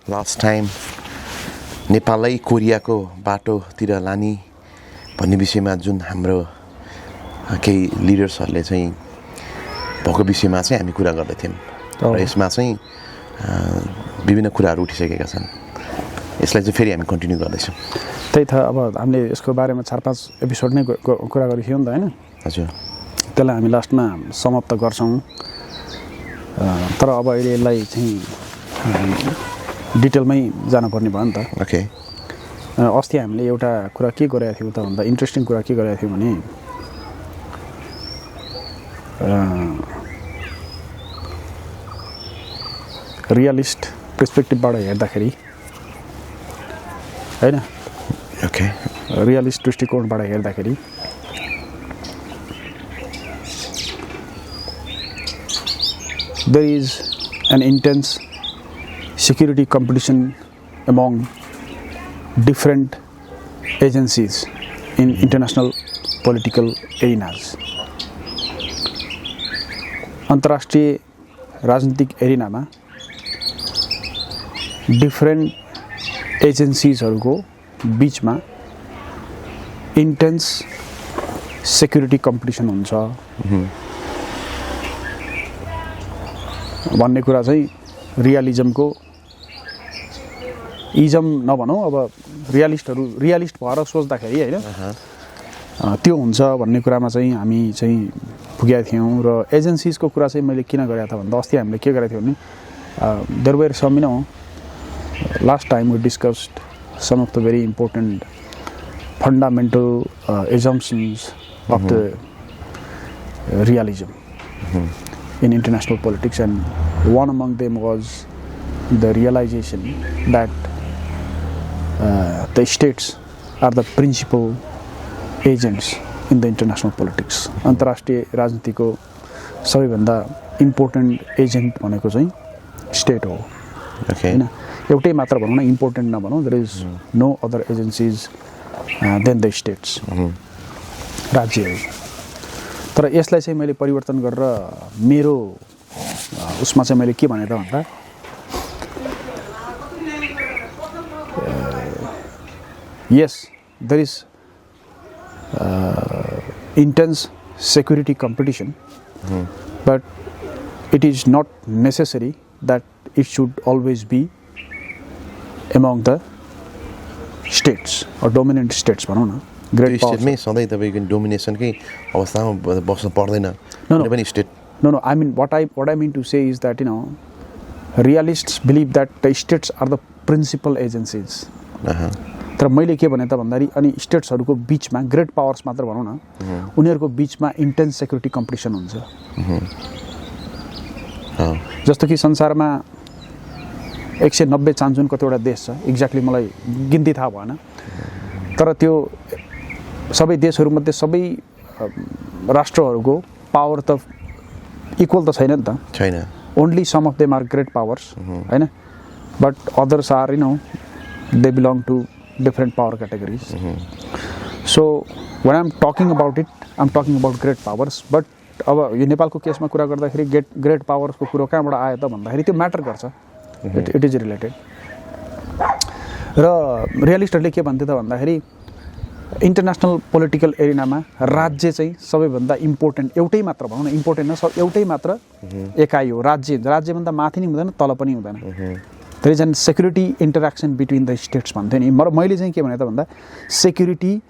Last time नेपाललाई कोरियाको बाटोतिर लाने भन्ने विषयमा जुन हाम्रो केही लिडर्सहरूले चाहिँ भएको विषयमा चाहिँ हामी कुरा गर्दैथ्यौँ र यसमा चाहिँ विभिन्न कुराहरू उठिसकेका छन्। यसलाई चाहिँ फेरि हामी कन्टिन्यू गर्दैछौँ। त्यही त अब हामीले यसको बारेमा 4-5 एपिसोड नै कुरा गरेको थियौँ नि त, होइन? हजुर। त्यसलाई हामी लास्टमा समाप्त गर्छौँ। तर अब अहिले यसलाई चाहिँ डिटेलमै जानुपर्ने भयो नि त। ओके। अस्ति हामीले एउटा कुरा के गरेका थियौँ त भन्दा इन्ट्रेस्टिङ कुरा के गरेका थियौँ भने रियलिस्ट पर्सपेक्टिभबाट हेर्दाखेरि, होइन? ओके। रियलिस्ट दृष्टिकोणबाट हेर्दाखेरि there is an intense security competition among different agencies in international political arenas. अन्तर्राष्ट्रिय राजनीतिक एरिनामा डिफरेन्ट एजेन्सिजहरूको बीचमा इन्टेन्स सेक्युरिटी कम्पिटिसन हुन्छ भन्ने कुरा चाहिँ रियलिजमको इजम नभनौँ, अब रियलिस्ट भएर सोच्दाखेरि, होइन, त्यो हुन्छ भन्ने कुरामा चाहिँ हामी चाहिँ पुगेका थियौँ। र एजेन्सिजको कुरा चाहिँ मैले किन गरेको थिएँ भन्दा अस्ति हामीले के गरेको थियौँ भने there were some last time we discussed some of the very important fundamental assumptions of the realism in international politics, and one among them was the realization that the states are the principal agents in the international politics. अन्तर्राष्ट्रिय राजनीतिको सबैभन्दा important agent भनेको चाहिँ state हो, हैन? एउटै मात्र भनौँ न, इम्पोर्टेन्ट नभनौँ। There is no other agencies than the states, राज्यहरू। तर यसलाई चाहिँ मैले परिवर्तन गरेर मेरो उसमा चाहिँ मैले के भने त भन्दा yes, there is intense security competition, but it is not necessary that it should always be among the states or dominant states, भनौँ न। ग्रेट स्टेटमै सधैँ तपाईको डोमिनेसनकै अवस्थामा बस्नु पर्दैन। No, पनि state no, I mean what I mean to say is that, realists believe that the states are the principal agencies. तर मैले के भने त भन्दाखेरि अनि स्टेट्सहरूको बीचमा ग्रेट पावर्स मात्र भनौँ न, उनीहरूको बीचमा इन्टेन्स सेक्युरिटी कम्पिटिसन हुन्छ। जस्तो कि संसारमा 190 चान्चुन कतिवटा देश छ, एक्ज्याक्टली मलाई गिन्ती थाहा भएन, तर त्यो सबै देशहरूमध्ये सबै राष्ट्रहरूको पावर त इक्वल त छैन नि त, छैन। Only some of them are great powers, हैन? But others are they belong to different power categories. So when I'm talking about it, I'm talking about great powers. But अब यो नेपालको केसमा कुरा गर्दाखेरि ग्रेट पावर्सको कुरो कहाँबाट आयो त भन्दाखेरि त्यो म्याटर गर्छ, इट इज रिलेटेड। र रियलिस्टहरूले के भन्थे त भन्दाखेरि इन्टरनेसनल पोलिटिकल एरिनामा राज्य चाहिँ सबैभन्दा इम्पोर्टेन्ट, एउटै मात्र भनौँ न, इम्पोर्टेन्ट न, एउटै मात्र एकाइ हो। राज्यभन्दा माथि नि हुँदैन, तल पनि हुँदैन। There is a security interaction between the states भन्थे नि। मैले चाहिँ के भने त भन्दा सेक्युरिटी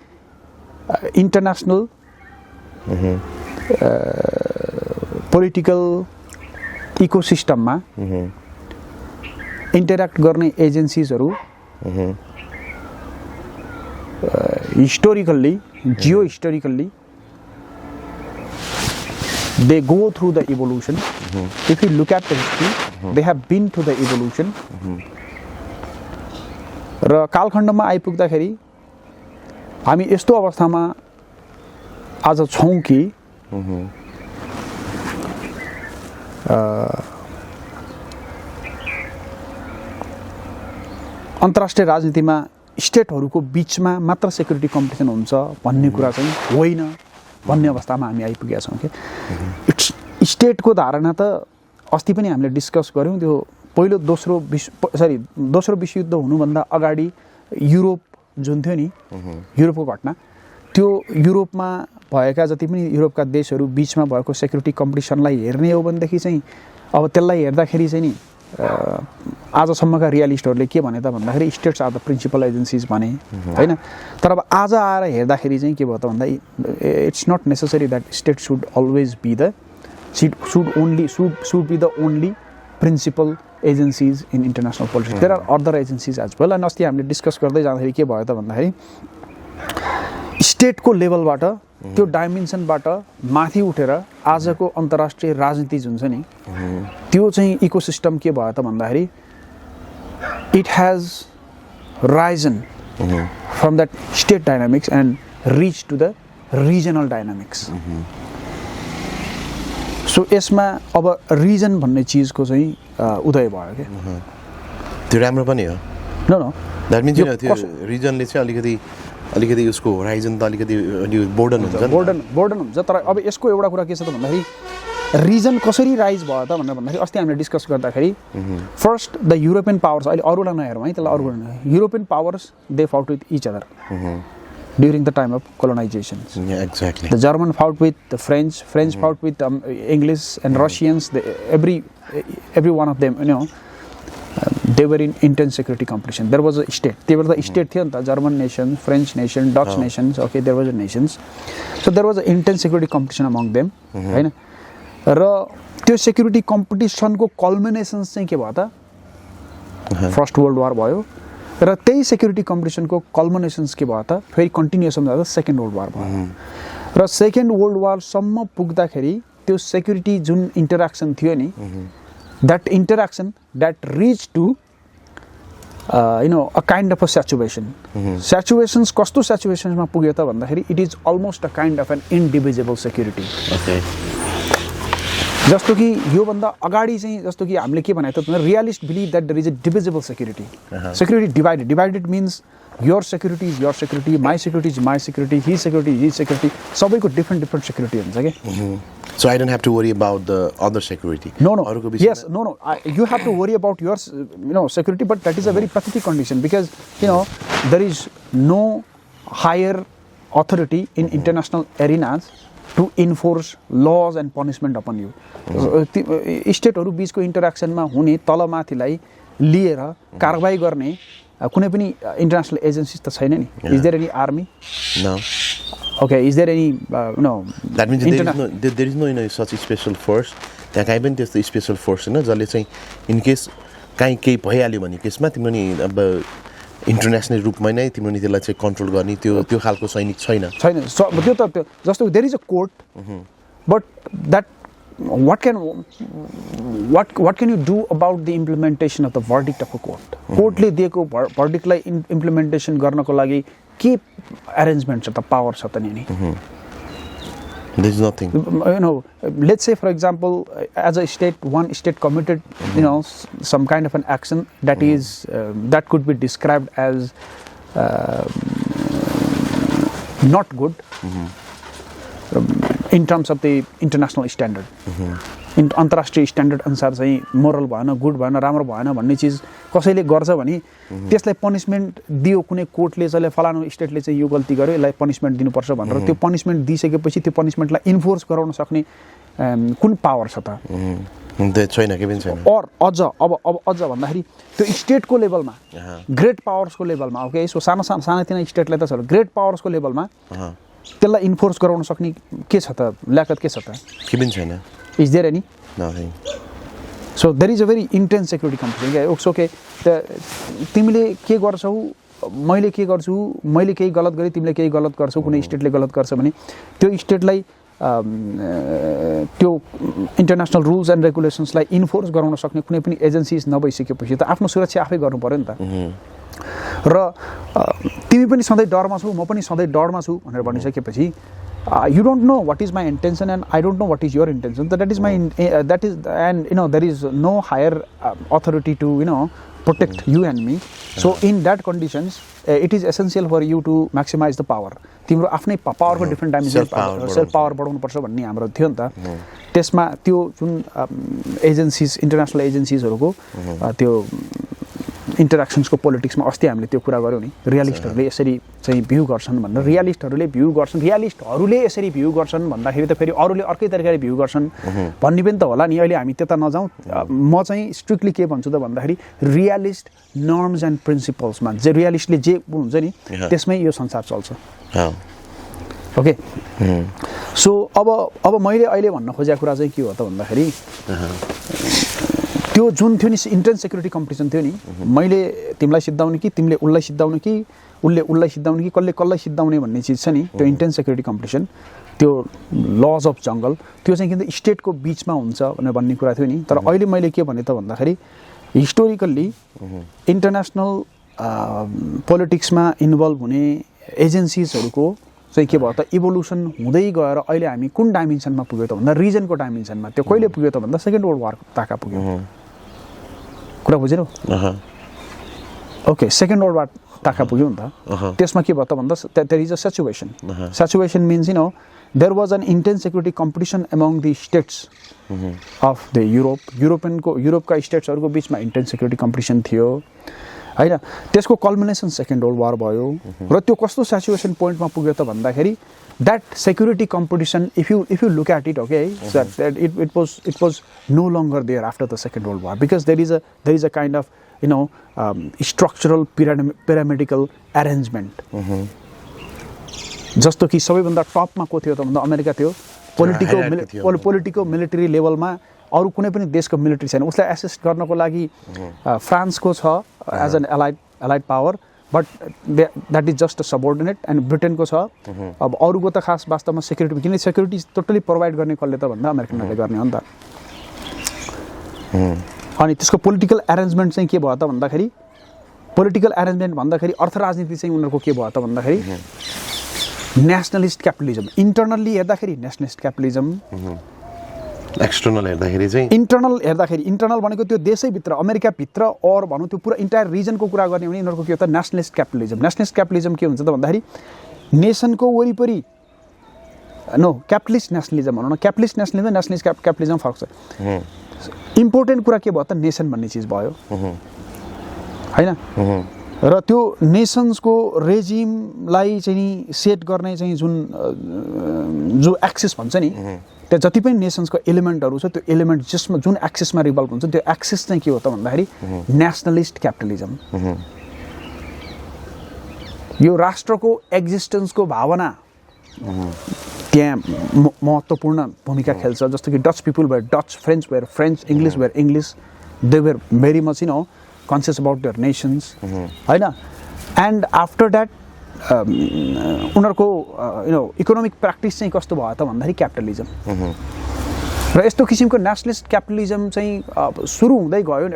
इन्टरनेसनल पोलिटिकल इकोसिस्टममा इन्टरेक्ट गर्ने एजेन्सिजहरू historically, geo historically they go through the evolution. If you look at the history, they have been to the evolution. र कालखण्डमा आइपुग्दाखेरि हामी यस्तो अवस्थामा आज छौँ कि अन्तर्राष्ट्रिय राजनीतिमा स्टेटहरूको बीचमा मात्र सेक्युरिटी कम्पिटिसन हुन्छ भन्ने कुरा चाहिँ होइन भन्ने अवस्थामा हामी आइपुगेका छौँ कि स्टेटको धारणा त अस्ति पनि हामीले डिस्कस गऱ्यौँ, त्यो दोस्रो विश्वयुद्ध हुनुभन्दा अगाडि युरोप जुन थियो नि युरोपको घटना त्यो युरोपमा भएका जति पनि युरोपका देशहरू बीचमा भएको सेक्युरिटी कम्पिटिसनलाई हेर्ने हो भनेदेखि चाहिँ अब त्यसलाई हेर्दाखेरि चाहिँ नि आजसम्मका रियलिस्टहरूले के भने त भन्दाखेरि states are the principal agencies भने हैन तर अब आज आएर हेर्दाखेरि चाहिँ के भयो त भन्दा it's not necessary that state should always be the should be the only principal agencies in international politics there are other agencies as well. अनि अस्ति हामीले डिस्कस गर्दै जाँदाखेरि के भयो त भन्दाखेरि स्टेटको लेभलबाट त्यो डाइमेन्सनबाट माथि उठेर आजको अन्तर्राष्ट्रिय राजनीति जुन छ नि त्यो चाहिँ इकोसिस्टम के भयो त भन्दाखेरि it has risen from that state dynamics and reach to the regional dynamics. So यसमा अब रिजन भन्ने चिजको चाहिँ उदय भयो क्या त्यो राम्रो पनि हो नो नो दैट मिन्स त्यो रिजनले चाहिँ अलिकति उसको होराइजन त अलिकति बोर्डन हुन्छ तर अब यसको एउटा कुरा के छ त भन्दाखेरि रिजन कसरी राइज भयो त भनेर भन्दाखेरि अस्ति हामीले डिस्कस गर्दाखेरि फर्स्ट द युरोपियन पावर्स अहिले अरूलाई नहेरौँ है त्यसलाई अरू European powers they fought with each other during the time of colonization. Yeah, exactly. The German fought with the French fought with English and Russians. Every one of them, they were in intense security competition. There was a state. They were the state here, the German nation, French nation, Dutch nations. Okay, there was a nations. So there was an intense security competition among them. Right? र त्यो security competition को culminations चाहिँ के भयो त? First World War भयो. र त्यही सेक्युरिटी कम्पिटिसनको कल्मिनेसन्स के भयो त फेरि कन्टिन्युएसन भएर सेकेन्ड वर्ल्ड वार भयो र सेकेन्ड वर्ल्ड वारसम्म पुग्दाखेरि त्यो सेक्युरिटी जुन इन्टरेक्सन थियो नि that interaction that reach to a kind of a situations कस्तो स्याचुएसन्समा पुग्यो त भन्दाखेरि it is almost a kind of an indivisible security. जस्तो कि योभन्दा अगाडि चाहिँ जस्तो कि हामीले के भनेको त realist believe that there is a divisible security security divided means your security is your security my security is my security his security सबैको डिफ्रेन्ट सेक्युरिटी हुन्छ क्या। So I don't have to worry about the other security. No. Yes, no. You have to worry about your, security, but that is a very pathetic condition because there is no higher authority in international arenas to enforce laws and punishment upon you. स्टेटहरु बीचको इन्टरेक्सनमा हुने तलमाथिलाई लिएर कारबाही गर्ने कुनै पनि international agencies त छैन नि। Is there any army? No. Okay, is there any that means there is no such special force त्यहाँ काहीँ पनि त्यस्तो स्पेशल फोर्स छैन जसले चाहिँ इन केस काहीँ केही भइहाल्यो भने केसमा तिम्रो नि अब इन्टरनेशनल रूपमा नै तिम्रो नि त्यसलाई चाहिँ कन्ट्रोल गर्ने त्यो खालको सैनिक छैन त्यो त जस्तो there is a court but that what can you do about the implementation of the verdict of a court? कोर्टले दिएको भर्डिक्टलाई इम्प्लिमेन्टेसन गर्नको लागि के अरेन्जमेन्ट छ त पावर छ त नि? There is nothing. Let's say for example as a state one state committed some kind of an action that is that could be described as not good in terms of the international standard. अन्तर्राष्ट्रिय standard अनुसार चाहिँ moral भएन good भएन राम्रो भएन भन्ने चिज कसैले गर्छ भने त्यसलाई पनिशमेन्ट दियो कुनै कोर्टले चाहिँ फलानु स्टेटले चाहिँ यो गल्ती गर्यो यसलाई पनिशमेन्ट दिनुपर्छ भनेर त्यो पनिशमेन्ट दिइसकेपछि त्यो पनिशमेन्टलाई इन्फोर्स गराउन सक्ने कुन पावर छ त? छैन के पनि छैन। और अझ भन्दाखेरि त्यो स्टेटको लेभलमा ग्रेट पावर्सको लेभलमा ओके यसो सानातिना स्टेटलाई त छ ग्रेट पावर्सको लेभलमा त्यसलाई इन्फोर्स गराउन सक्ने के छ त ल्याकत के छ त? के पनि छैन। Is there any? Nothing. So there is a very intense security competition. It's okay. तिमीले के गर्छौ मैले के गर्छु मैले केही गलत गरे तिमीले केही गलत गर्छौ कुनै स्टेटले गलत गर्छ भने त्यो स्टेटलाई त्यो इन्टरनेशनल रुल्स एन्ड रेगुलेसन्सलाई इन्फोर्स गराउन सक्ने कुनै पनि एजेन्सीज नभइसकेपछि त आफ्नो सुरक्षा आफै गर्नु पर्यो नि त। र तिमी पनि सधैँ डरमा छौ म पनि सधैँ डरमा छु भनेर भनिसकेपछि you don't know what is my intention and I don't know what is your intention. That is my that is and there is no higher authority to protect you and me. So in that conditions, it is essential for you to maximize the power. तिम्रो आफ्नै पावरको different dimension self power बढाउनु पर्छ भन्ने हाम्रो थियो नि त. त्यसमा त्यो जुन एजेन्सीज इन्टरनेसनल एजेन्सीजहरुको त्यो इन्टरेक्सन्सको पोलिटिक्समा अस्ति हामीले त्यो कुरा गर्यौं नि. रियलिस्टहरुले यसरी चाहिँ भ्यू गर्छन् भनेर रियलिस्टहरुले यसरी भ्यू गर्छन् भन्दाखेरि त फेरि अरूले अर्कै तरिकाले भ्यू गर्छन् भन्ने पनि त होला नि. अहिले हामी त्यता नजाउँ. म चाहिँ स्ट्रिक्टली के भन्छु त भन्दाखेरि रियलिस्ट नर्म्स एन्ड प्रिन्सिपल्समा जे रियलिस्टले जे हुन्छ नि त्यसमै यो संसार चल्छ. ओके. सो अब मैले अहिले भन्न खोजेको कुरा चाहिँ के हो त भन्दाखेरि त्यो जुन थियो नि इन्टेन्स सेक्युरिटी कम्पिटिसन थियो नि, मैले तिमीलाई सिद्धाउने कि तिमीले उसलाई सिद्धाउने कि उसले उसलाई सिद्धाउने कि कसलाई सिद्धाउने भन्ने चिज छ नि, त्यो इन्टेन्स सेक्युरिटी कम्पिटिसन, त्यो लज अफ जङ्गल, त्यो चाहिँ किन स्टेटको बिचमा हुन्छ भनेर भन्ने कुरा थियो नि. तर अहिले मैले के भने त भन्दाखेरि हिस्टोरिकल्ली इन्टरनेसनल पोलिटिक्समा इन्भल्भ हुने एजेन्सिजहरूको चाहिँ के भयो त इभोल्युसन हुँदै गएर अहिले हामी कुन डाइमेन्सनमा पुग्यो त भन्दा रिजनको डाइमेन्सनमा. त्यो कहिले पुग्यो त भन्दा सेकेन्ड वर्ल्ड वारको ताका पुग्यो. कुरा बुझेनौ? ओके. सेकेन्ड वर्ल्ड वार ताका पुग्यो नि त. त्यसमा के भयो त भन्दा there is a situation means there was an intense security competition among the states of the युरोपका स्टेट्सहरूको बिचमा इन्टेन्स सेक्युरिटी कम्पिटिसन थियो हैन. त्यसको कल्मिनेसन सेकेन्ड वर्ल्ड वार भयो र त्यो कस्तो सिचुएसन पोइन्टमा पुग्यो त भन्दाखेरि that security competition, if you look at it, okay, that it was no longer there after the Second World War, because there is a kind of structural pyramidal arrangement. जस्तो कि सबैभन्दा टपमा को थियो त भन्दा अमेरिका थियो. पोलिटिको मिलिटरी लेभलमा अरु कुनै पनि देशको मिलिटरी छैन. उसलाई एसिस्ट गर्नको लागि फ्रान्सको छ as an allied power, but that is just a subordinate, and ब्रिटेनको छ. अब अरुको त खास वास्तवमा सेक्युरिटी किन सेक्युरिटी टोटली प्रोवाइड गर्ने कसले त भन्दा अमेरिकनले गर्ने हो नि त. अनि त्यसको पोलिटिकल अरेन्जमेन्ट चाहिँ के भयो त भन्दाखेरि पोलिटिकल अरेन्जमेन्ट भन्दाखेरि अर्थ राजनीति चाहिँ उनीहरुको के भयो त भन्दाखेरि नेशनलिस्ट क्यापिटलिजम. इन्टरनल्ली हेर्दाखेरि नेशनलिस्ट क्यापिटलिजम, एक्सटर्नल हेर्दाखेरि चाहिँ इन्टरनल भनेको त्यो देशै भित्र अमेरिका भित्र और भनौं त्यो पुरा इन्टायर रिजनको कुरा गर्ने भने यिनीहरुको के हो त नेशनलिस्ट क्यापिटलिजम. नेशनलिस्ट क्यापिटलिजम के हुन्छ त भन्दाखेरि नेसनको वरिपरि क्यापिटलिस्ट नेशनलिजम भनौं न. क्यापिटलिस्ट नेशनलिजम नेशनलिस्ट क्यापिटलिजम फरक छ. इम्पोर्टेन्ट कुरा के भयो त नेसन भन्ने चीज भयो हैन. र त्यो नेसन्सको रेजिमलाई चाहिँ सेट गर्ने चाहिँ जो एक्सिस भन्छ नि, त्यो जति पनि नेसन्सको एलिमेन्टहरु छ त्यो एलिमेन्ट जसमा जुन एक्सिसमा रिभल्भ हुन्छ त्यो एक्सिस चाहिँ के हो त भन्दाखेरि नेशनलिस्ट क्यापिटलिजम. यो राष्ट्रको एक्जिस्टेन्सको भावना त्यहाँ महत्त्वपूर्ण भूमिका खेल्छ. जस्तो कि Dutch people were Dutch, French were French, English were English, they were very much conscious about their nations हैन. एन्ड आफ्टर दैट उनीहरुको इकोनोमिक प्र्याक्टिस चाहिँ कस्तो भयो त भन्दाखेरि क्यापिटलिजम. र यस्तो किसिमको नेशनलिस्ट क्यापिटलिजम चाहिँ सुरु हुँदै गयो.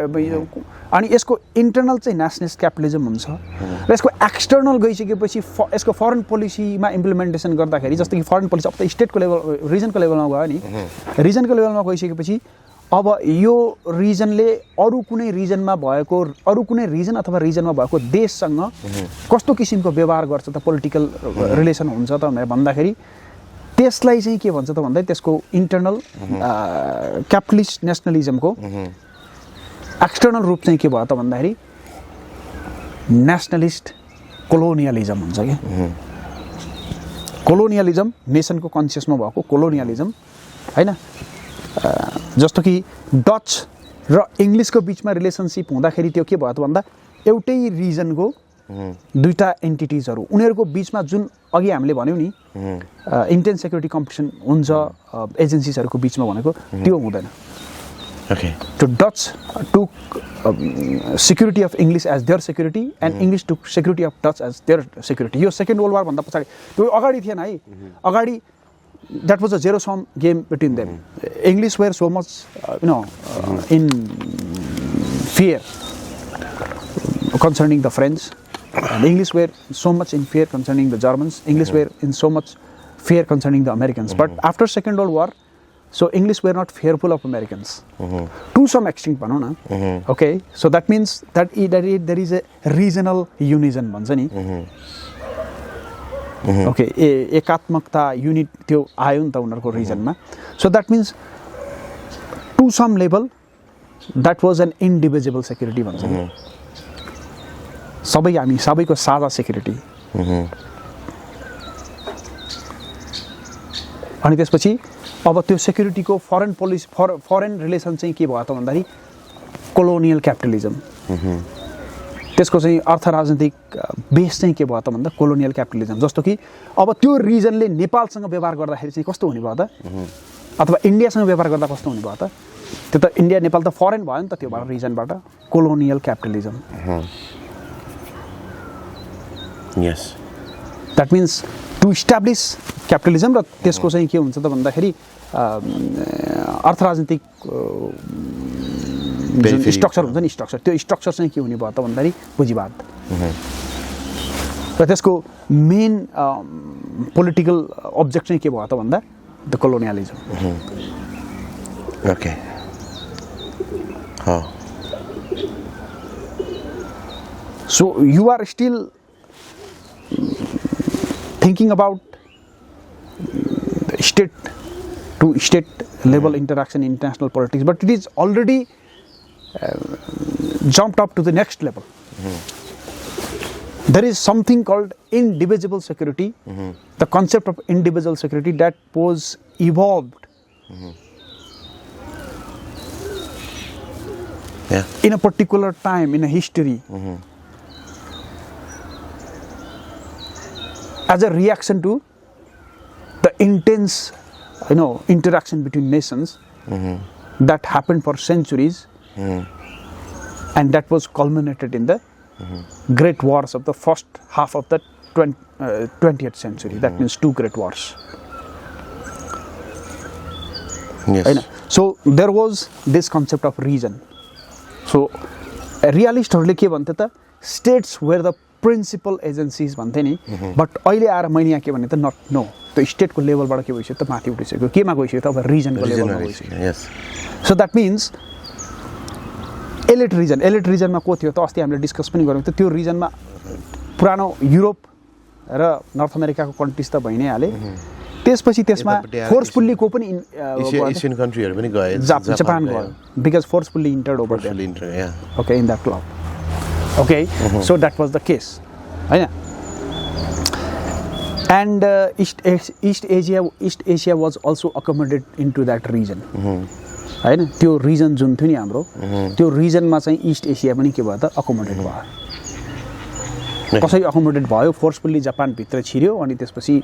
अनि यसको इन्टरनल चाहिँ नेशनलिस्ट क्यापिटलिजम हुन्छ र यसको एक्सटर्नल गइसकेपछि यसको फरेन पोलिसीमा इम्प्लिमेन्टेसन गर्दाखेरि जस्तो कि फरेन पोलिसी अब त स्टेटको लेभल रिजनको लेभलमा गयो नि. रिजनको लेभलमा गइसकेपछि अब यो रिजनले अरु कुनै रिजन अथवा रिजनमा भएको देशसँग कस्तो किसिमको व्यवहार गर्छ त, पोलिटिकल रिलेसन हुन्छ त भनेर भन्दाखेरि त्यसलाई चाहिँ के भन्छ त भन्दा त्यसको इन्टरनल क्यापिटलिस्ट नेशनलिजमको एक्सटर्नल रूप चाहिँ के भयो त भन्दाखेरि नेशनलिस्ट कोलोनियलिजम हुन्छ के. कोलोनियलिजम नेसनको कन्सियसमा भएको कोलोनियलिजम हैन. जस्तो कि डच र इङ्ग्लिसको बिचमा रिलेसनशिप हुँदाखेरि त्यो के भयो त भन्दा एउटै रिजनको दुईटा एन्टिटीजहरु उनीहरुको बिचमा जुन अघि हामीले भन्यौ नि इन्टेन्स सेक्युरिटी कम्पिटिसन हुन्छ एजेन्सीजहरुको बिचमा भनेको त्यो हुँदैन. ओके. तो Dutch took security of English as their security and English took security of Dutch as their security. यो सेकेन्ड वर्ल्ड वार भन्दा पछाडी त्यो अगाडि थिएन है. अगाडि that was a zero sum game between them. English were so much in fear concerning the French, and English were so much in fear concerning the Germans. English were in so much fear concerning the Americans. But after Second World War, So English were not fearful of Americans. To some extent भनौँ न. Okay, so that means that there is a regional unison भन्छ नि. Okay, एकात्मकता unit त्यो आयो नि त उनीहरूको रिजनमा. So that means to some level that was an indivisible security भन्छ नि. सबै हामी सबैको साझा सेक्युरिटी. अनि त्यसपछि अब त्यो सेक्युरिटीको फरेन पोलिसी फरेन रिलेसन चाहिँ के भयो त भन्दाखेरि कोलोनियल क्यापिटलिजम. त्यसको चाहिँ अर्थ राजनीतिक बेस चाहिँ के भयो त भन्दा कोलोनियल क्यापिटलिजम. जस्तो कि अब त्यो रिजनले नेपालसँग व्यवहार गर्दाखेरि चाहिँ कस्तो हुने भयो त, अथवा इन्डियासँग व्यवहार गर्दा कस्तो हुने भयो त. त्यो त इन्डिया नेपाल त फरेन भयो नि त त्यो रिजनबाट. Colonial capitalism. Yes, that means to establish capitalism. र त्यसको चाहिँ के हुन्छ त भन्दाखेरि अर्थ राजनीतिक जुन स्ट्रक्चर हुन्छ नि, त्यो स्ट्रक्चर चाहिँ के हुने भयो त भन्दाखेरि पुँजीवाद. र त्यसको मेन पोलिटिकल अब्जेक्ट चाहिँ के भयो त भन्दा the colonialism. Okay. So you are still thinking about state to state level interaction in international politics, but it is already jumped up to the next level. There is something called indivisible security. The concept of indivisible security that was evolved in a particular time in a history. As a reaction to the intense, interaction between nations that happened for centuries, and that was culminated in the great wars of the first half of the 20th century. That means 2 great wars. Yes. So there was this concept of region. So realistहरूले के भन्थे त, states were the principal agencies भन्थे नि. But अहिले आएर मैले यहाँ के भने त नो, त्यो स्टेटको लेभलबाट के भइसक्यो त माथि उठिसक्यो. केमा गइसक्यो त अब रिजनको लेभलमा गइसक्यो. सो द्याट मिन्स एलिट रिजनमा को थियो त अस्ति हामीले डिस्कस पनि गऱ्यौँ. त्यो रिजनमा पुरानो युरोप र नर्थ अमेरिकाको कन्ट्रिज त भइ नै हाले. त्यसपछि त्यसमा फोर्सफुल्ली को पनि एसियन कन्ट्रीहरु पनि गए, जापान गयो, because forcefully entered over there. Okay, in that club. Okay, so that was the case, right? And East Asia was also accommodated into that region, right? त्यो region जुन थियो नि हाम्रो, त्यो region मा चाहिँ East Asia पनि के भयो त accommodate भयो. कसरी accommodate भयो? Forcefully जापान भित्र छिर्यो अनि त्यसपछि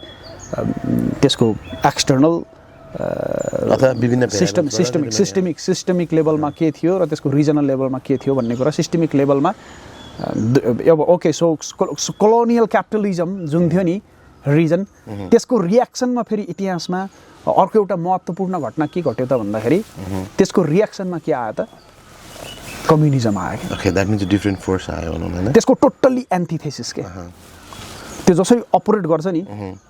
त्यसको external अथवा विभिन्न सिस्टमिक लेभलमा के थियो र त्यसको रिजनल लेभलमा के थियो भन्ने कुरा. सिस्टमिक लेभलमा अब ओके, सो कोलोनियल क्यापिटलिजम जुन थियो नि रिजन, त्यसको रियाक्सनमा फेरि इतिहासमा अर्को एउटा महत्त्वपूर्ण घटना के घट्यो त भन्दाखेरि त्यसको रियाक्सनमा के आयो त, कम्युनिजम आयो. Okay, that means different force आयो हैन. त्यसको टोटल्ली एन्टिथेसिस के. त्यो जसरी अपरेट गर्छ नि,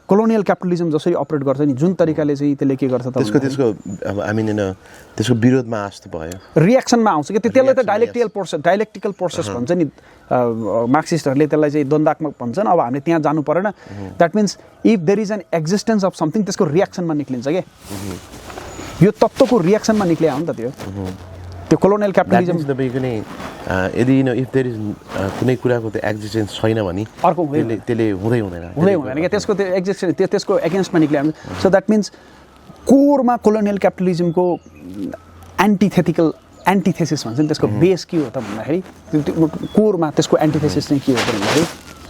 कोलोनियल क्यापिटलिजम जसरी अपरेट गर्छ नि, जुन तरिकाले चाहिँ त्यसले के गर्छ त त्यसको अब आई मिन त्यसको विरोधमा आस्तो भयो, रियाक्सनमा आउँछ कि त्यसले त डाइलेक्टिकल प्रोसेस भन्छ नि. मार्क्सिस्टहरूले त्यसलाई चाहिँ द्वन्द्वात्मक भन्छन्. अब हामीले त्यहाँ जानु परेन. That means if there is an existence of something, त्यसको रियाक्सनमा निक्लिन्छ के. यो तत्त्वको रियाक्सनमा निक्ले हो नि त त्यो कोलोनियल क्यापिटलिजम. तपाईको नै यदि इफ देयर इज कुनै कुराको त्यो एक्जिस्टेन्स छैन भने अर्को त्यसले हुँदैन के त्यसको त्यो एक्जिस्टेन्स त्यसको एगेन्स्टमा निक्ले. सो द्याट मिन्स कोरमा कोलोनियल क्यापिटलिजमको एन्टिथेसिस भन्छ नि, त्यसको बेस के हो त भन्दाखेरि कोरमा त्यसको एन्टिथेसिस चाहिँ के हो त भन्दाखेरि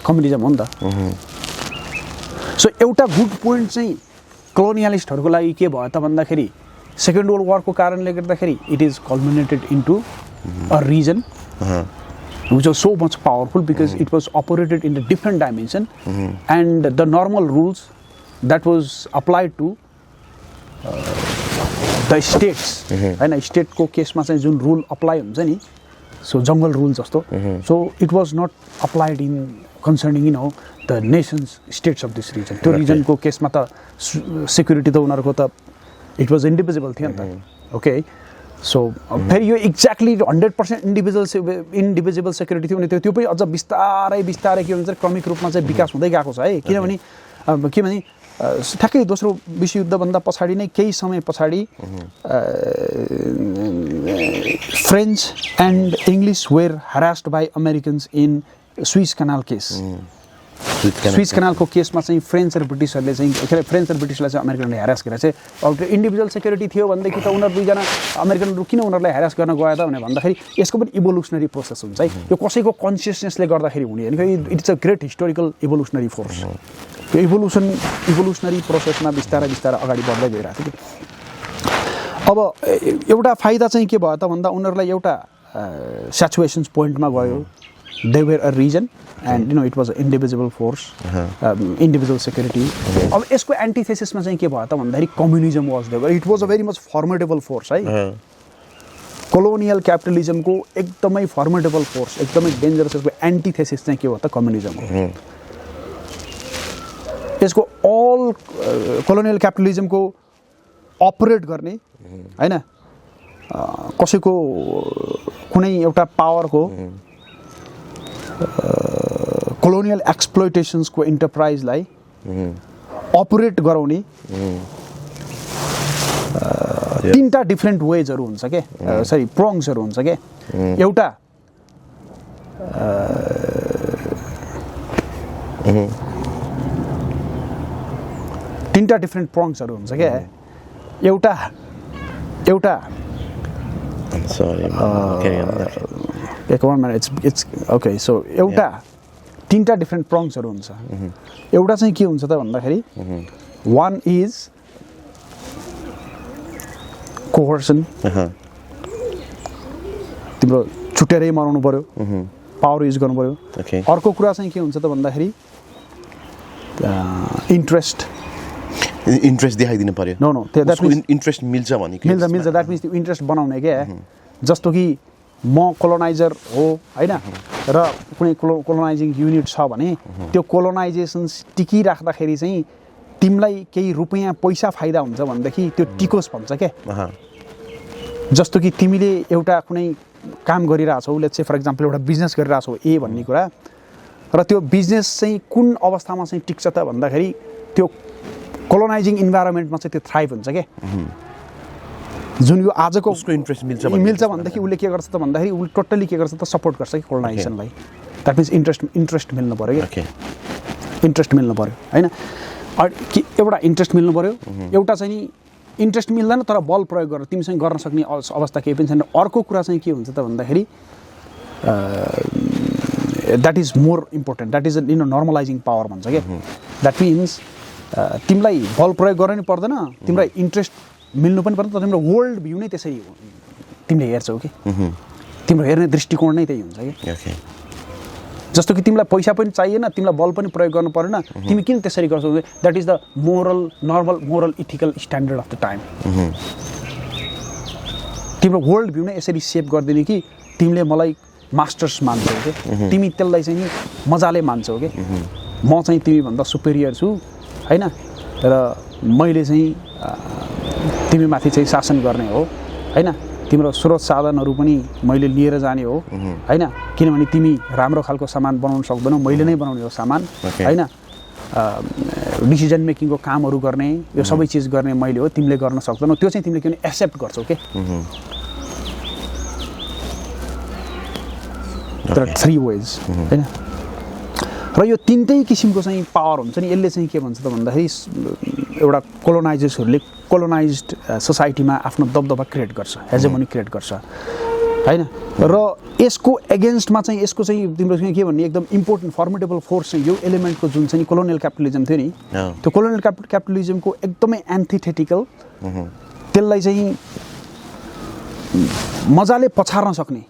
कम्युनिजम हो नि त. सो एउटा गुड पोइन्ट चाहिँ कोलोनियलिस्टहरूको लागि के भयो त भन्दाखेरि सेकेन्ड वर्ल्ड वारको कारणले गर्दाखेरि it is culminated into a region which was so much powerful because it was operated in a different dimension, and the normal rules that was applied to the states, and state ko case ma चाहिँ जुन rule apply हुन्छ नि, so jungle rule जस्तो, so it was not applied in concerning the nations, states of this region. त्यो region को case मा त security त उनीहरुको त इट वाज इन्डिभिजिबल थियो नि त ओके सो फेरि यो एक्ज्याक्टली 100% इन्डिभिजिबल सेक्युरिटी थियो भने त्यो पनि अझ बिस्तारै बिस्तारै के भन्छ क्रमिक रूपमा चाहिँ विकास हुँदै गएको छ है किनभने ठ्याक्कै दोस्रो विश्वयुद्धभन्दा पछाडि नै केही समय पछाडि French and English were harassed by Americans in Suez canal case Suez कनालको केसमा चाहिँ फ्रेन्च र ब्रिटिसहरूले चाहिँ फ्रेन्च र ब्रिटिसलाई चाहिँ अमेरिकनले ह्यारास गरेर चाहिँ अब त्यो इन्डिभिजुअल सेक्युरिटी थियो भनेदेखि त उनीहरू दुईजना अमेरिकनहरू किन उनीहरूलाई ह्यारास गर्न गयो त भनेर भन्दाखेरि यसको पनि इभोल्युसनरी प्रोसेस हुन्छ है यो कसैको कन्सियसनेसले गर्दाखेरि हुने होइन it's a great historical evolutionary force यो इभोल्युसनरी प्रोसेसमा बिस्तारै बिस्तारै अगाडि बढ्दै गइरहेको थियो अब एउटा फाइदा चाहिँ के भयो त भन्दा उनीहरूलाई एउटा स्याचुएसन्स पोइन्टमा गयो they were a region and it was an indivisible force individual security अब यसको एन्टिथेसिसमा चाहिँ के भयो त भन्दाखेरि communism was there it was a very much formidable force है कोलोनियल क्यापिटलिजमको एकदमै फर्मेडेबल फोर्स एकदमै डेन्जरस यसको एन्टिथेसिस चाहिँ के हो त कम्युनिजम हो यसको अल कोलोनियल क्यापिटलिजमको अपरेट गर्ने हैन कसैको कुनै एउटा पावरको कोलोनियल एक्सप्लोइटेसन्सको इन्टरप्राइजलाई अपरेट गराउने तीनटा डिफ्रेन्ट वेजहरू हुन्छ के सरी प्रोङ्सहरू हुन्छ के एउटा तीनटा डिफ्रेन्ट प्रोङ्सहरू हुन्छ के एउटा it's okay so एउटा तीनटा डिफ्रेन्ट प्रोङ्सहरू हुन्छ एउटा चाहिँ के हुन्छ त भन्दाखेरि वान इज कोहर्सन तिम्रो छुटेरै मराउनु पर्यो पावर युज गर्नु पर्यो अर्को कुरा चाहिँ के हुन्छ त भन्दाखेरि इन्ट्रेस्ट देखाइदिनु पर्यो नो इन्ट्रेस्ट मिल्छ भने मिल्छ द्याट मिन्स त्यो इन्ट्रेस्ट बनाउने क्या जस्तो कि म कोलोनाइजर हो हैन र कुनै कोलोनाइजिङ युनिट छ भने त्यो कोलोनाइजेसन्स टिकिराख्दाखेरि चाहिँ तिमीलाई केही रुपैयाँ पैसा फाइदा हुन्छ भनेदेखि त्यो टिकोस् भन्छ क्या जस्तो कि तिमीले एउटा कुनै काम गरिरहेछौ लेट्स से फर एक्जाम्पल एउटा बिजनेस गरिरहेछौ ए भन्ने कुरा र त्यो बिजनेस चाहिँ कुन अवस्थामा चाहिँ टिक्छ त भन्दाखेरि त्यो कोलोनाइजिङ इन्भाइरोमेन्टमा चाहिँ त्यो थ्राइभ हुन्छ क्या जुन यो आजको उसको इन्ट्रेस्ट मिल्छ भनेदेखि उसले के गर्छ त भन्दाखेरि उसले टोटली के गर्छ त सपोर्ट गर्छ कि कोलोनाइजेसनलाई द्याट मिन्स इन्ट्रेस्ट मिल्नु पर्यो क्या इन्ट्रेस्ट मिल्नु पर्यो होइन एउटा इन्ट्रेस्ट मिल्नु पर्यो एउटा चाहिँ नि इन्ट्रेस्ट मिल्दैन तर बल प्रयोग गरेर तिमीसँग गर्न सक्ने अवस्था केही पनि छैन अर्को कुरा चाहिँ के हुन्छ त भन्दाखेरि that is more important that is normalising power भन्छ क्या द्याट मिन्स तिमीलाई बल प्रयोग गर्न नि पर्दैन तिमीलाई इन्ट्रेस्ट मिल्नु पनि पर्दैन तर तिम्रो वर्ल्ड भ्यू नै त्यसरी तिमीले हेर्छौ कि तिम्रो हेर्ने दृष्टिकोण नै त्यही हुन्छ कि जस्तो कि तिमीलाई पैसा पनि चाहिएन तिमीलाई बल पनि प्रयोग गर्नु परेन तिमी किन त्यसरी गर्छौ that is the moral ethical standard of the time तिम्रो वर्ल्ड भ्यू नै यसरी सेप गरिदिने कि तिमीले मलाई मास्टर्स मान्छौ कि तिमी त्यसलाई चाहिँ नि मजाले मान्छौ कि म चाहिँ तिमीभन्दा सुपेरियर छु हैन र मैले चाहिँ तिमीमाथि चाहिँ शासन गर्ने हो हैन तिम्रो स्रोत साधनहरू पनि मैले लिएर जाने हो हैन किनभने तिमी राम्रो खालको सामान बनाउन सक्दैनौ मैले नै बनाउने हो सामान हैन डिसिजन मेकिङको कामहरू गर्ने यो सबै चिज गर्ने मैले हो तिमीले गर्न सक्दैनौ त्यो चाहिँ तिमीले किन एक्सेप्ट गर्छौ के There are three ways हैन र यो तीनटै किसिमको चाहिँ पावर हुन्छ नि यसले चाहिँ के भन्छ त भन्दाखेरि एउटा कोलोनाइजर्सहरूले कोलोनाइज्ड सोसाइटीमा आफ्नो दबदबा क्रिएट गर्छ हेजेमोनी क्रिएट गर्छ हैन र यसको एगेन्स्टमा चाहिँ यसको चाहिँ तिम्रो के भन्ने एकदम इम्पोर्टेन्ट फर्मेडेबल फोर्स चाहिँ यो एलिमेन्टको जुन चाहिँ कोलोनियल क्यापिटलिजम थियो नि त्यो कोलोनियल क्यापिटलिजमको एकदमै एन्टिथेटिकल त्यसलाई चाहिँ मजाले पछार्न सक्ने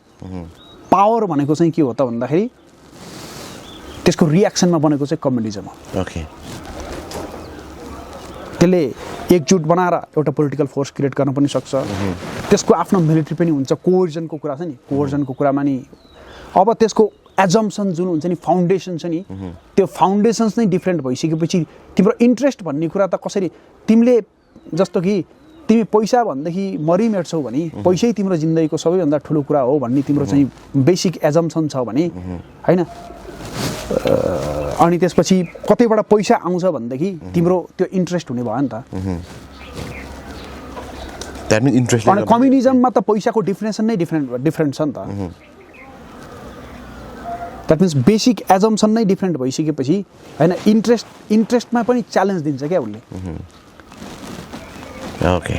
पावर भनेको चाहिँ के हो त भन्दाखेरि त्यसको रिएक्सनमा बनेको चाहिँ कम्युनिजम हो ओके त्यसले एकजुट बनाएर एउटा पोलिटिकल फोर्स क्रिएट गर्न पनि सक्छ त्यसको आफ्नो मिलिट्री पनि हुन्छ कोअर्जनको कुरा छ नि कोअर्जनको कुरामा नि अब त्यसको एजम्पसन जुन हुन्छ नि फाउन्डेसन छ नि त्यो फाउन्डेसन्स नै डिफ्रेन्ट भइसकेपछि तिम्रो इन्ट्रेस्ट भन्ने कुरा त कसरी तिमीले जस्तो कि तिमी पैसा भन्देखि मरिमेट्छौ भने पैसै तिम्रो जिन्दगीको सबैभन्दा ठुलो कुरा हो भन्ने तिम्रो चाहिँ बेसिक एजम्सन छ भने हैन अनि त्यसपछि कतैबाट पैसा आउँछ भनेदेखि तिम्रो त्यो इन्ट्रेस्ट हुने भयो नि त द्याट मिन्स इन्ट्रेस्ट अनि कम्युनिजममा त पैसाको डिफिनेसन नै डिफरेन्ट छ नि त द्याट मिन्स बेसिक एजम्सन नै डिफरेन्ट भइसकेपछि हैन इन्ट्रेस्टमा पनि च्यालेन्ज दिन्छ क्या उसले okay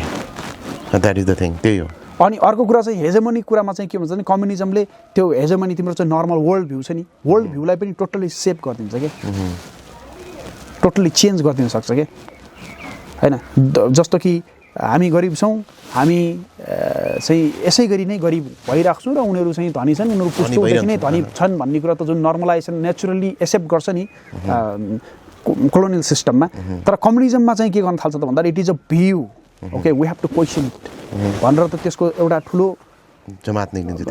that is the thing त्यही हो अनि अर्को कुरा चाहिँ हेजेमोनिक कुरामा चाहिँ के भन्छ भने कम्युनिजमले त्यो हेजेमोनी तिम्रो चाहिँ नर्मल वर्ल्ड भ्यू छ नि वर्ल्ड भ्यूलाई पनि टोटली सेप गरिदिन्छ क्या टोटली चेन्ज गरिदिन सक्छ क्या हैन जस्तो कि हामी गरिब छौँ हामी चाहिँ यसै गरी नै गरिब भइरहेको छौँ र उनीहरू चाहिँ धनी छन् उनीहरू पुस्तौँदेखि नै धनी छन् भन्ने कुरा त जुन नर्मलाइजेसन नेचुरली एक्सेप्ट गर्छ नि कोलोनियल सिस्टममा तर कम्युनिजममा चाहिँ के गर्न थाल्छ त भन्दा it is a view okay we have to question it भनेर त त्यसको एउटा ठुलो जमात निक्लिन्छ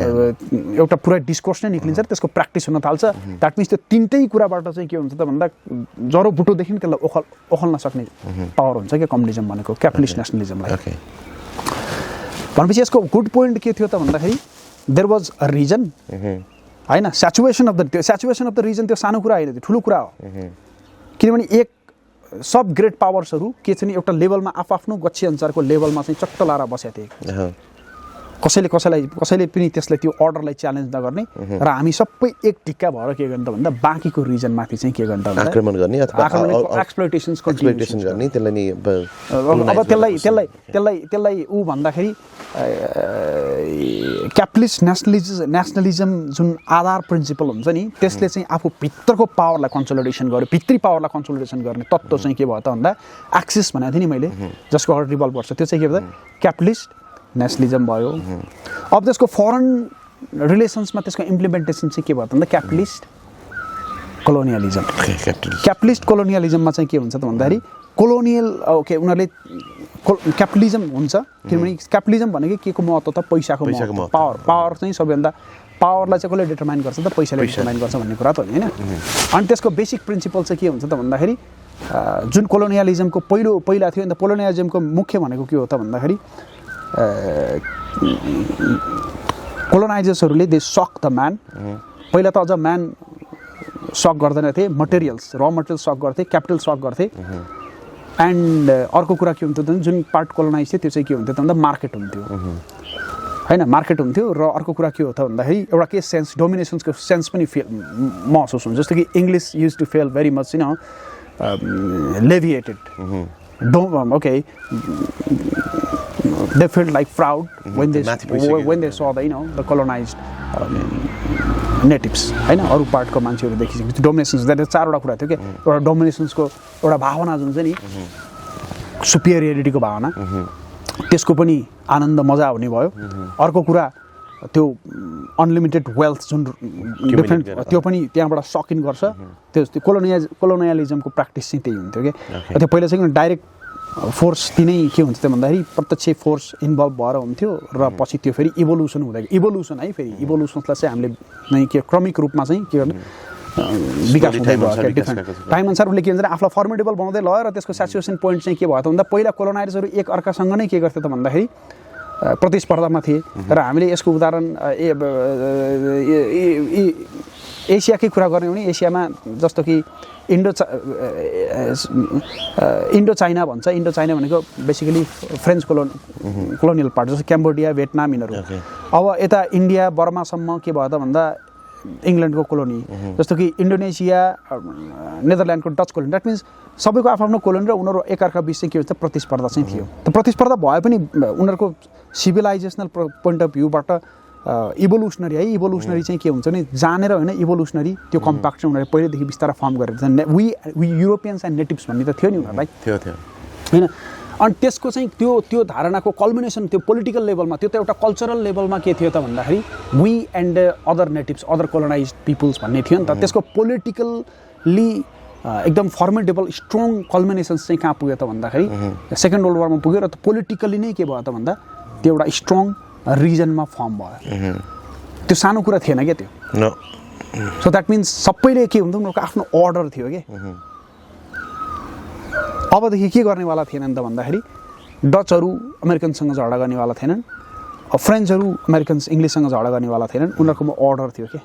एउटा पुरा डिस्कोर्स नै निक्लिन्छ त्यसको प्र्याक्टिस हुन थाल्छ द्याट मिन्स त्यो तिनटै कुराबाट चाहिँ के हुन्छ त भन्दा जरो बुटोदेखि त्यसलाई ओखल्न सक्ने पावर हुन्छ क्या कम्युनिजम भनेको क्यापिटलिस्ट नेसनलिजमलाई भनेपछि यसको गुड पोइन्ट के थियो त भन्दाखेरि देयर वाज अ रिजन होइन स्याचुरेसन अफ द रिजन त्यो सानो कुरा होइन त्यो ठुलो कुरा हो किनभने एक सब ग्रेट पावर्सहरू के छ नि एउटा लेभलमा आफ्नो गच्छी अनुसारको लेभलमा चाहिँ चट्ट लाएर बसेका थिए कसैले पनि त्यसलाई त्यो अर्डरलाई च्यालेन्ज नगर्ने र हामी सबै एक ढिक्का भएर के गर्ने त भन्दा बाँकीको रिजनमाथि चाहिँ के गर्ने त भन्दा आक्रमण गर्ने अथवा एक्सप्लोइटेसन गर्ने त्यसलाई नि अब त्यसलाई ऊ भन्दाखेरि क्यापिटलिस्ट नेसनलिजम जुन आधार प्रिन्सिपल हुन्छ नि त्यसले चाहिँ आफू भित्रको पावरलाई कन्सोलिडेसन गर्यो भित्री पावरलाई कन्सोलिडेसन गर्ने तत्त्व चाहिँ के भयो त भन्दा एक्सिस भनेको थिएँ नि मैले जसको अगाडि रिभल्भ गर्छ त्यो चाहिँ के भयो त क्यापिटलिस्ट नेसनलिजम भयो अब त्यसको फरेन रिलेसन्समा त्यसको इम्प्लिमेन्टेसन चाहिँ के भयो त भन्दा क्यापिटलिस्ट कोलोनियलिजममा चाहिँ के हुन्छ त भन्दाखेरि कोलोनियल ओके उनीहरूले क्यापिटलिजम हुन्छ किनभने क्यापिटलिजम भनेको के को महत्त्व त पैसाको महत्त्व पावर चाहिँ सबैभन्दा पावरलाई चाहिँ कसले डिटरमाइन गर्छ त पैसाले डिटरमाइन गर्छ भन्ने कुरा त होइन अनि त्यसको बेसिक प्रिन्सिपल चाहिँ के हुन्छ त भन्दाखेरि जुन कोलोनियलिजमको पहिला थियो नि त कोलोनियलिजमको मुख्य भनेको के हो त भन्दाखेरि कोलोनाइजर्सहरूले दे सक द म्यान पहिला त अझ म्यान सक गर्दैन थिए मटेरियल्स र मटेरियल सक गर्थे क्यापिटल सक गर्थे एन्ड अर्को कुरा के हुन्थ्यो त जुन पार्ट कोलोनाइज थियो त्यो चाहिँ के हुन्थ्यो त भन्दा मार्केट हुन्थ्यो होइन मार्केट हुन्थ्यो र अर्को कुरा के हो त भन्दाखेरि एउटा के सेन्स डोमिनेसन्सको सेन्स पनि महसुस हुन्छ जस्तो कि English use to feel very much levitated okay they felt like proud when they saw the the colonized natives हैन अरु पार्टको मान्छेहरु देखिसकेपछि डोमिनेसन्स द्याट चारवटा कुरा थियो के एउटा डोमिनेसन्सको एउटा भावना जुन चाहिँ नि सुपिरियरिटीको भावना त्यसको पनि आनन्द मजा हुने भयो अर्को कुरा त्यो अनलिमिटेड वेल्थ जुन डिफरेन्ट त्यो पनि त्यहाँबाट सकिन गर्छ त्यो कोलोनियलिजमको प्र्याक्टिस चाहिँ त्यही हुन्थ्यो के त्यो पहिला चाहिँ डाइरेक्ट फोर्स तिनै के हुन्छ त भन्दाखेरि प्रत्यक्ष फोर्स इन्भल्भ भएर हुन्थ्यो र पछि त्यो फेरि इभोल्युसन हुँदाखेरि इभोल्युसन है फेरि इभोल्युसनलाई चाहिँ हामीले नै के क्रमिक रूपमा चाहिँ के गर्ने विकास हुँदै भयो टाइम अनुसार उसले के भन्छ आफूलाई फर्मेडेबल बनाउँदै लयो र त्यसको सेचुरेसन पोइन्ट चाहिँ के भयो त भन्दा पहिला कोलोनाइजर्सहरू एक अर्कासँग नै के गर्थ्यो त भन्दाखेरि प्रतिस्पर्धामा थिए र हामीले यसको उदाहरण एसियाकै कुरा गर्ने हो भने एसियामा जस्तो कि इन्डो चाइना भन्छ इन्डो चाइना भनेको बेसिकली फ्रेन्च कोलोनियल पार्ट जस्तो क्याम्बोडिया भियतनाम यिनीहरू अब यता इन्डिया बर्मासम्म के भयो त भन्दा इङ्ल्यान्डको कोलोनी जस्तो कि इन्डोनेसिया नेदरल्यान्डको डच कोलोनी द्याट मिन्स सबैको आफ्नो कोलोनी र उनीहरू एकअर्का बिच चाहिँ के हुन्छ प्रतिस्पर्धा चाहिँ थियो त्यो प्रतिस्पर्धा भए पनि उनीहरूको सिभिलाइजेसनल पोइन्ट अफ भ्यूबाट इभोल्युसनरी है इभोल्युसनरी चाहिँ के हुन्छ भने जानेर होइन इभोल्युसनरी त्यो कम्प्याक्ट चाहिँ उनीहरूले पहिलेदेखि बिस्तारै फर्म गरेको छ वी युरोपियन्स एन्ड नेटिभ्स भन्ने त थियो नि उनीहरूलाई थियो होइन अनि त्यसको चाहिँ त्यो धारणाको कल्मिनेसन त्यो पोलिटिकल लेभलमा त्यो त एउटा कल्चरल लेभलमा के थियो त भन्दाखेरि we and other natives other colonize peoples भन्ने थियो नि त त्यसको पोलिटिकल्ली एकदम फर्मेडेबल स्ट्रङ कल्मिनेसन्स चाहिँ कहाँ पुग्यो त भन्दाखेरि सेकेन्ड वर्ल्ड वारमा पुग्यो र पोलिटिकल्ली नै के भयो त भन्दा त्यो एउटा स्ट्रङ रिजनमा फर्म भयो त्यो सानो कुरा थिएन क्या त्यो सो द्याट मिन्स सबैले के हुन्थ्यो उनीहरूको आफ्नो अर्डर थियो कि अबदेखि के गर्नेवाला थिएन नि त भन्दाखेरि डचहरू अमेरिकनसँग झगडा गर्नेवाला थिएनन्, फ्रेन्चहरू अमेरिकन्स इङ्ग्लिससँग झगडा गर्नेवाला थिएनन्, उनीहरूकोमा अर्डर थियो के